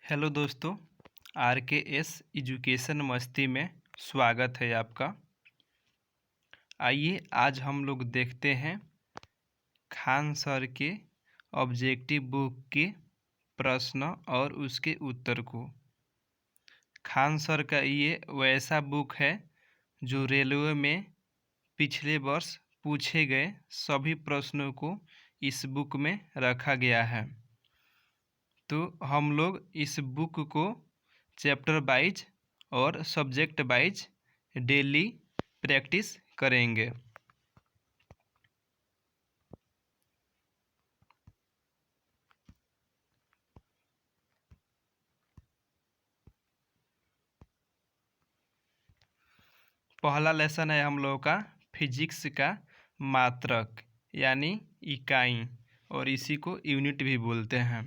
Hello दोस्तों। Are के S education मस्ती में स्वागत है आपका। आइए आज हम लोग देखते हैं खान सर के ऑब्जेक्टिव बुक के प्रश्न और उसके उत्तर को। खान सर का ये वैसा बुक है जो रेलवे में पिछले वर्ष पूछे गए सभी प्रश्नों को इस बुक में रखा गया है। तो हम लोग इस बुक को चैप्टर वाइज और सब्जेक्ट वाइज डेली प्रैक्टिस करेंगे। पहला लेसन है हम लोगों का फिजिक्स का मात्रक यानी इकाई, और इसी को यूनिट भी बोलते हैं।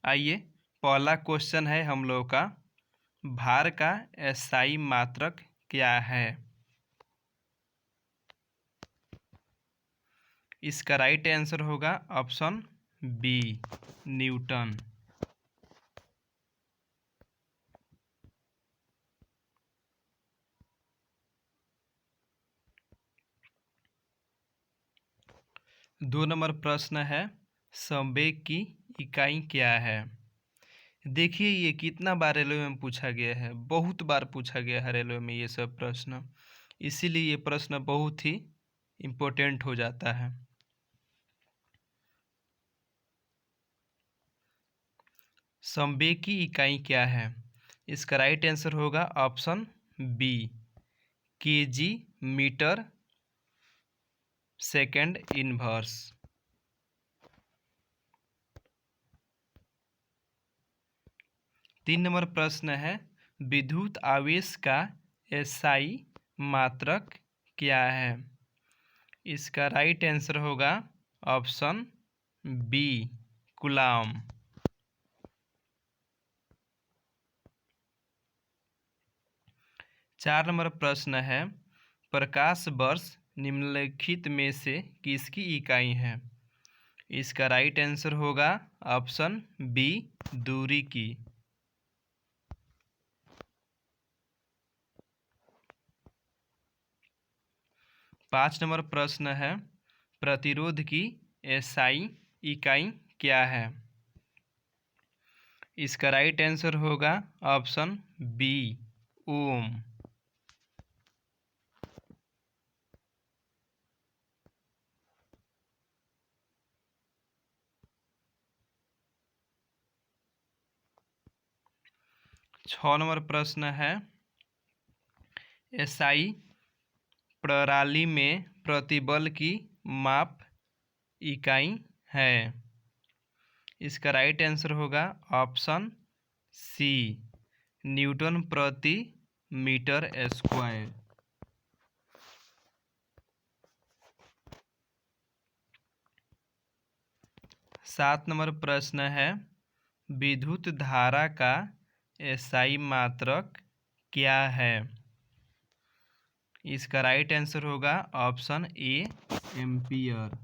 आइए पहला क्वेश्चन है हम लोगों का, भार का एसआई मात्रक क्या है? इसका राइट आंसर होगा ऑप्शन बी, न्यूटन। दो नंबर प्रश्न है, संवेग की इकाई क्या है? देखिए ये कितना बार रेलवे में पूछा गया है, बहुत बार पूछा गया है रेलवे में ये सब प्रश्न, इसीलिए ये प्रश्न बहुत ही इम्पोर्टेंट हो जाता है। संवेग की इकाई क्या है? इसका राइट आंसर होगा option B, KG metre second inverse. तीन नंबर प्रश्न है, विद्युत आवेश का एसआई मात्रक क्या है? इसका राइट आंसर होगा ऑप्शन बी, कूलाम। चार नंबर प्रश्न है, प्रकाश वर्ष निम्नलिखित में से किसकी इकाई है? इसका राइट आंसर होगा ऑप्शन बी, दूरी की। पाँच नंबर प्रश्न है, प्रतिरोध की एसआई इकाई क्या है? इसका राइट आंसर होगा ऑप्शन बी, ओम। छः नंबर प्रश्न है, एसआई प्रणाली में प्रतिबल की माप इकाई है? इसका राइट आंसर होगा ऑप्शन सी, न्यूटन प्रति मीटर स्क्वायर। सात नंबर प्रश्न है, विद्युत धारा का एसआई मात्रक क्या है? इसका राइट आंसर होगा ऑप्शन ए, एम्पियर।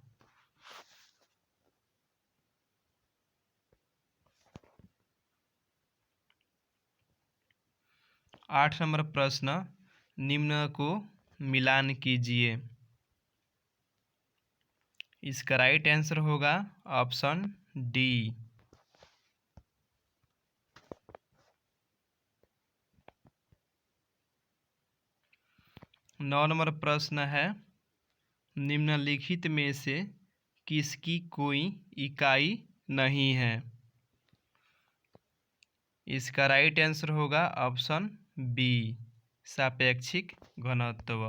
आठ नंबर प्रश्न, निम्न को मिलान कीजिए। इसका राइट आंसर होगा ऑप्शन डी। नौ नंबर प्रश्न है, निम्नलिखित में से किसकी कोई इकाई नहीं है? इसका राइट आंसर होगा ऑप्शन बी, सापेक्षिक घनत्व।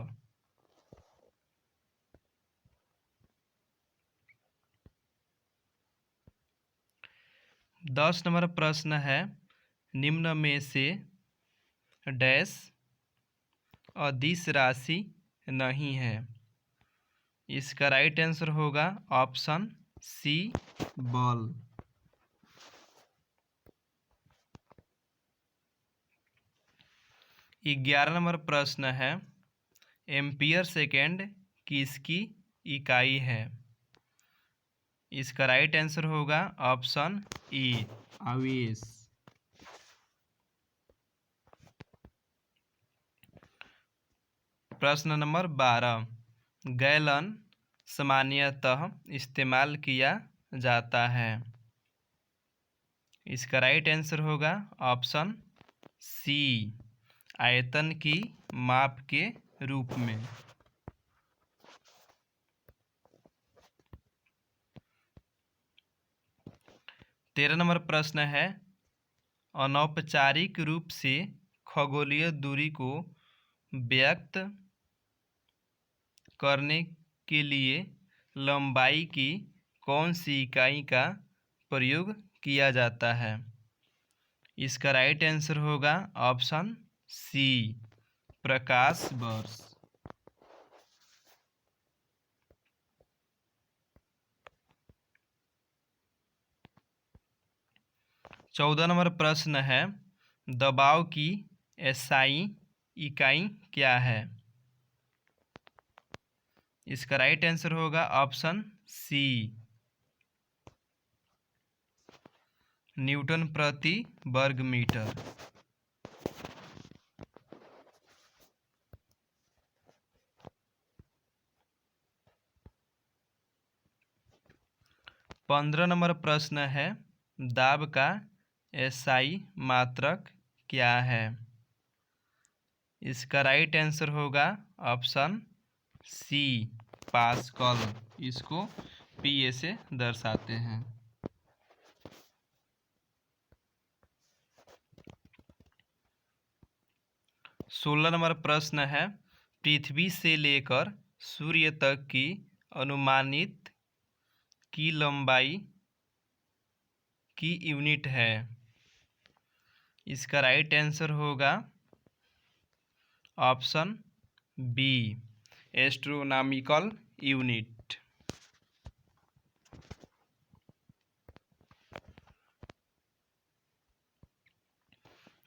10 नंबर प्रश्न है, निम्न में से डैश अदिश राशि नहीं है? इसका राइट आंसर होगा ऑप्शन सी, बल। 11 नंबर प्रश्न है, एम्पियर सेकेंड किसकी इकाई है? इसका राइट आंसर होगा ऑप्शन ई, आवेश। प्रश्न नंबर 12, गैलन सामान्यतः इस्तेमाल किया जाता है। इसका राइट आंसर होगा ऑप्शन सी, आयतन की माप के रूप में। 13 नंबर प्रश्न है, अनौपचारिक रूप से खगोलीय दूरी को व्यक्त करने के लिए लंबाई की कौन सी इकाई का प्रयोग किया जाता है? इसका राइट आंसर होगा ऑप्शन सी, प्रकाश वर्ष। 14 नंबर प्रश्न है, दबाव की एसआई इकाई क्या है? इसका राइट आंसर होगा ऑप्शन सी, न्यूटन प्रति वर्ग मीटर। 15 नंबर प्रश्न है, दाब का एसआई मात्रक क्या है? इसका राइट आंसर होगा ऑप्शन सी, पास्कल। इसको पीए से दर्शाते हैं। 16 नंबर प्रश्न है, पृथ्वी से लेकर सूर्य तक की अनुमानित की लंबाई की यूनिट है? इसका राइट आंसर होगा ऑप्शन बी, एस्ट्रोनॉमिकल यूनिट।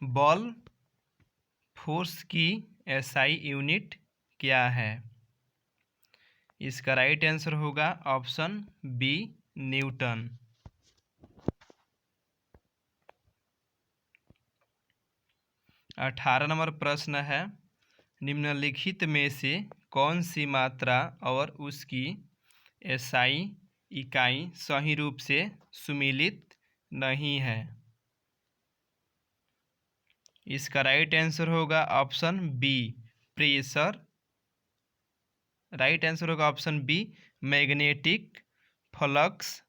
बल फोर्स की एसआई यूनिट क्या है? इसका राइट आंसर होगा ऑप्शन बी, न्यूटन। 18 नंबर प्रश्न है, निम्नलिखित में से कौन सी मात्रा और उसकी एसआई इकाई सही रूप से सुमेलित नहीं है? इसका राइट आंसर होगा option B, pressure. Right answer होगा option B, magnetic flux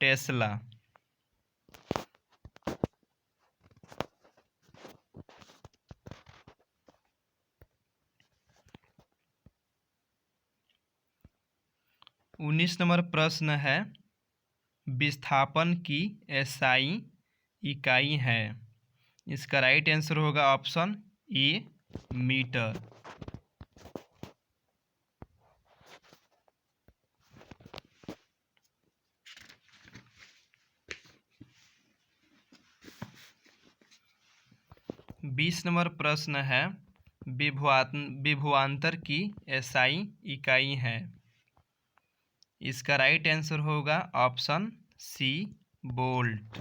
tesla. 19 number प्रश्न है, विस्थापन की एसआई इकाई है? इसका राइट आंसर होगा ऑप्शन ए, मीटर। 20 नंबर प्रश्न है, विभवांतर की एसआई इकाई है? इसका राइट आंसर होगा ऑप्शन सी, वोल्ट।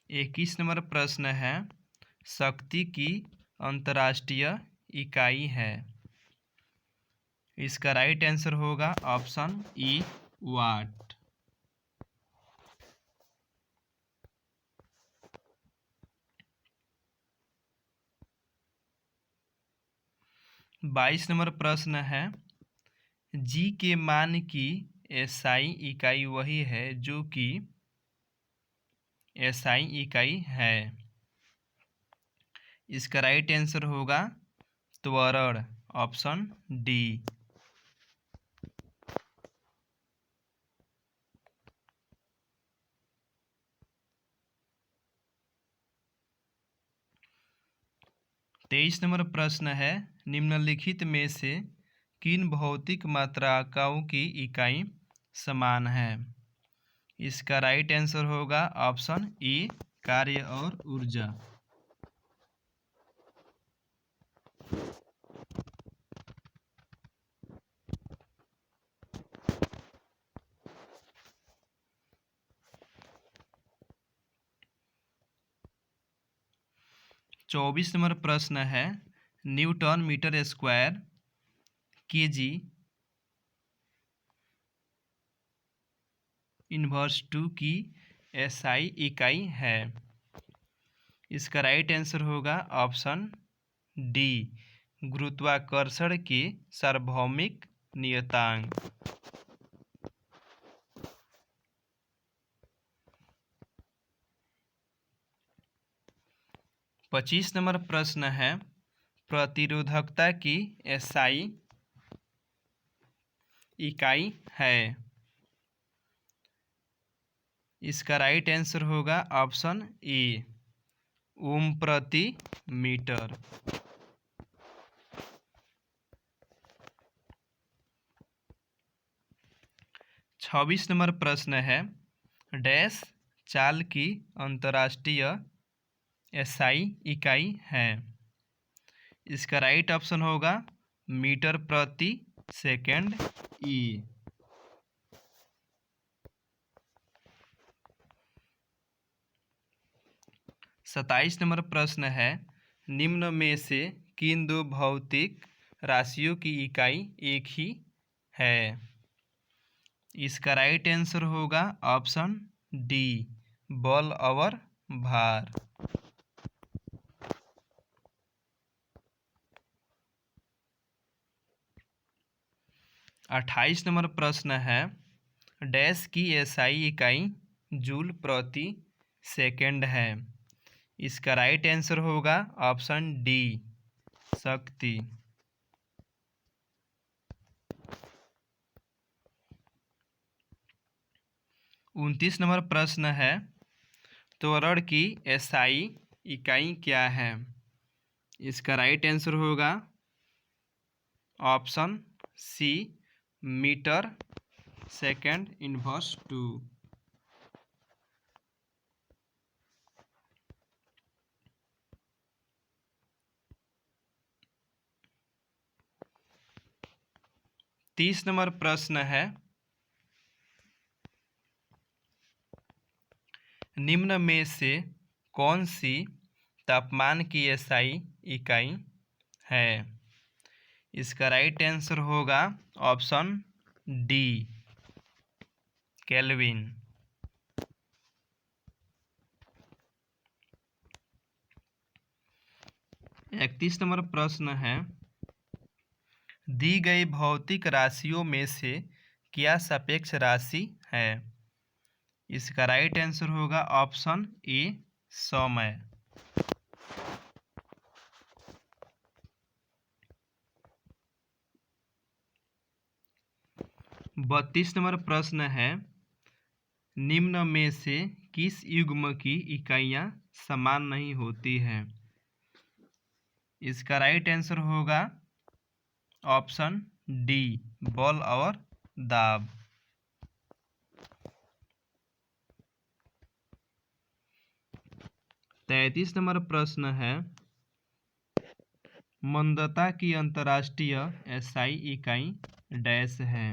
21 नंबर प्रश्न है, शक्ति की अंतर्राष्ट्रीय इकाई है? इसका राइट आंसर होगा ऑप्शन ई, वाट। 22 नंबर प्रश्न है, जी के मान की एसआई इकाई वही है जो कि एसआई इकाई है? इसका राइट आंसर होगा त्वरण, ऑप्शन डी। 23 नंबर प्रश्न है, निम्नलिखित में से किन भौतिक मात्राओं की इकाई समान है? इसका राइट आंसर होगा ऑप्शन ई, कार्य और ऊर्जा। 24 नंबर प्रश्न है newton metre square KG inverse 2 की एसआई इकाई है। इसका राइट आंसर होगा ऑप्शन डी, गुरुत्वाकर्षण के सार्वभौमिक नियतांक। पच्चीस नंबर प्रश्न है प्रतिरोधकता की एसआई इकाई है। इसका राइट आंसर होगा ऑप्शन ए, ओम प्रति मीटर। 26 नंबर प्रश्न है डैश चाल की अंतर्राष्ट्रीय एसआई इकाई है। इसका राइट ऑप्शन होगा मीटर प्रति सेकंड ई। 27 नंबर प्रश्न है निम्न में से किन दो भौतिक राशियों की इकाई एक ही है। इसका राइट आंसर होगा ऑप्शन डी, बल और भार। 28 नंबर प्रश्न है डैश की एसआई इकाई जूल प्रति सेकंड है। इसका राइट आंसर होगा ऑप्शन डी, शक्ति। 29 नंबर प्रश्न है त्वरण की एसआई इकाई क्या है। इसका राइट आंसर होगा option C, metre second inverse 2। 30 नंबर प्रश्न है निम्न में से कौन सी तापमान की एसआई इकाई है। इसका राइट आंसर होगा ऑप्शन डी, केल्विन। 31 नंबर प्रश्न है दी गई भौतिक राशियों में से क्या सापेक्ष राशि है। इसका राइट आंसर होगा ऑप्शन ए, समय। 32 नंबर प्रश्न है निम्न में से किस युग्म की इकाइयां समान नहीं होती हैं। इसका राइट आंसर होगा ऑप्शन डी, बल और दाब। 33 नंबर प्रश्न है मंदता की अंतर्राष्ट्रीय एसआई इकाई डैश है।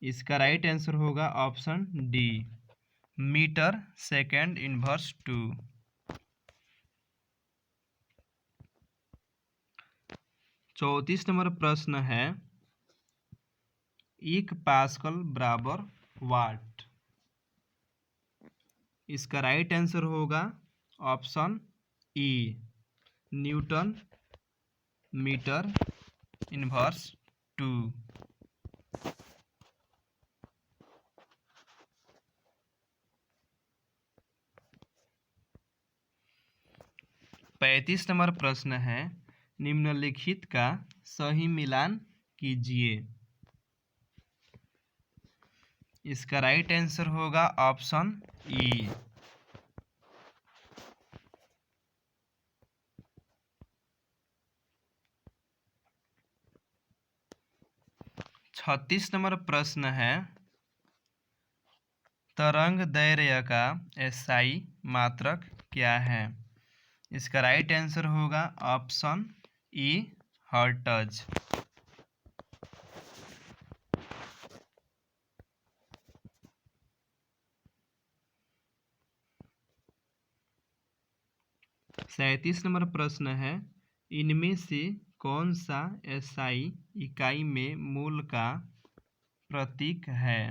इसका राइट आंसर होगा option D, metre second inverse 2। 34 नंबर प्रश्न है 1 पास्कल बराबर वाट। इसका राइट आंसर होगा option E, newton metre inverse 2। 35 नंबर प्रश्न है निम्नलिखित का सही मिलान कीजिए। इसका राइट आंसर होगा ऑप्शन ई। 36 नंबर प्रश्न है तरंग दैर्घ्य का एसआई मात्रक क्या है। इसका राइट आंसर होगा ऑप्शन ई, हर्ट्ज। 37 नंबर प्रश्न है, इनमें से कौन सा SI इकाई में मोल का प्रतीक है?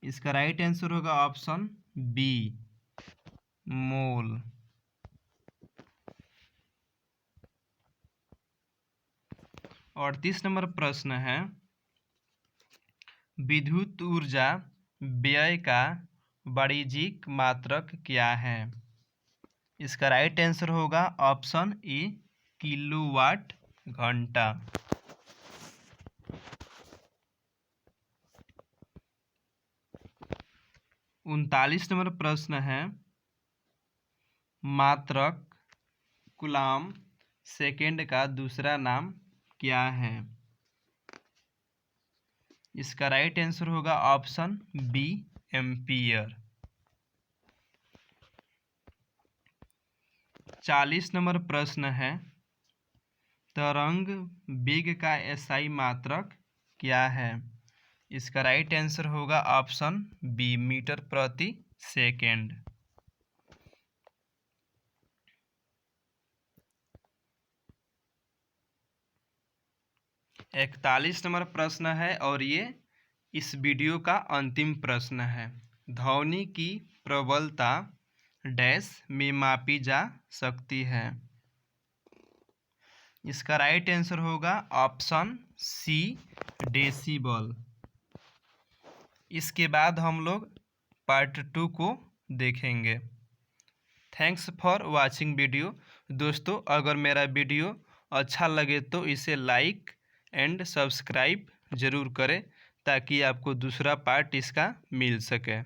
इसका राइट आंसर होगा ऑप्शन बी, मोल। 38 नंबर प्रश्न है, विद्युत ऊर्जा व्यय का वाणिज्यिक मात्रक क्या है? इसका राइट आंसर होगा ऑप्शन ए, किलोवाट घंटा। 39 नंबर प्रश्न है, मात्रक कूलाम सेकेंड का दूसरा नाम क्या है? इसका राइट आंसर होगा ऑप्शन बी, एम्पियर। 40 नंबर प्रश्न है, तरंग वेग का SI मात्रक क्या है? इसका राइट आंसर होगा ऑप्शन बी, मीटर प्रति सेकेंड। 41 नंबर प्रश्न है और ये इस वीडियो का अंतिम प्रश्न है। ध्वनि की प्रबलता डैश में मापी जा सकती है? इसका राइट आंसर होगा ऑप्शन सी, डेसिबल। इसके बाद हम लोग पार्ट 2 को देखेंगे। Thanks for watching video. दोस्तों, अगर मेरा वीडियो अच्छा लगे तो इसे लाइक एंड सब्सक्राइब ज़रूर करें ताकि आपको दूसरा पार्ट इसका मिल सके।